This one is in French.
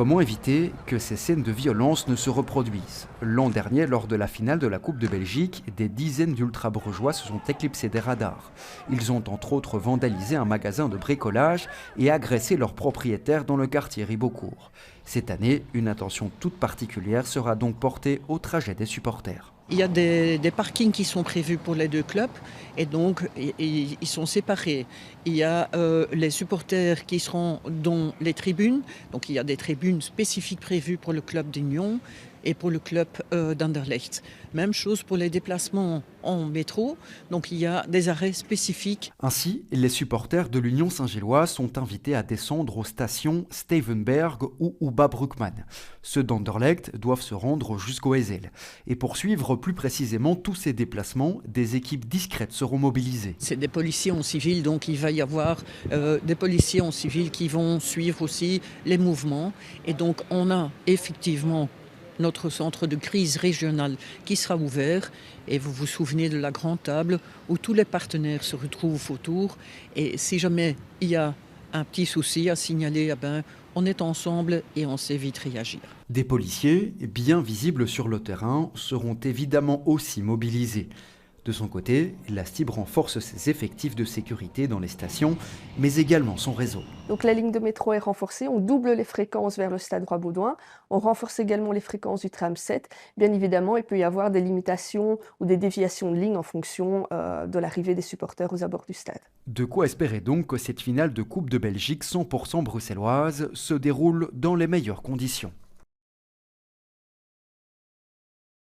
Comment éviter que ces scènes de violence ne se reproduisent? L'an dernier, lors de la finale de la Coupe de Belgique, des dizaines d'ultra-brugeois se sont éclipsés des radars. Ils ont entre autres vandalisé un magasin de bricolage et agressé leur propriétaire dans le quartier Ribeaucourt. Cette année, une attention toute particulière sera donc portée au trajet des supporters. Il y a des parkings qui sont prévus pour les deux clubs et donc ils sont séparés. Il y a les supporters qui seront dans les tribunes. Donc il y a des tribunes spécifiques prévues pour le club d'Union et pour le club d'Anderlecht. Même chose pour les déplacements en métro. Donc il y a des arrêts spécifiques. Ainsi, les supporters de l'Union Saint-Gilloise sont invités à descendre aux stations Stevenberg ou Uba-Bruckmann. Ceux d'Anderlecht doivent se rendre jusqu'au Heysel. Et pour suivre plus précisément tous ces déplacements, des équipes discrètes seront mobilisées. C'est des policiers en civil, donc il va y avoir des policiers en civil qui vont suivre aussi les mouvements. Et donc on a effectivement notre centre de crise régional qui sera ouvert. Et vous vous souvenez de la grande table où tous les partenaires se retrouvent autour. Et si jamais il y a un petit souci à signaler, on est ensemble et on sait vite réagir. Des policiers, bien visibles sur le terrain, seront évidemment aussi mobilisés. De son côté, la STIB renforce ses effectifs de sécurité dans les stations, mais également son réseau. Donc la ligne de métro est renforcée, on double les fréquences vers le stade Roi-Baudouin, on renforce également les fréquences du tram 7. Bien évidemment, il peut y avoir des limitations ou des déviations de ligne en fonction de l'arrivée des supporters aux abords du stade. De quoi espérer donc que cette finale de Coupe de Belgique 100% bruxelloise se déroule dans les meilleures conditions.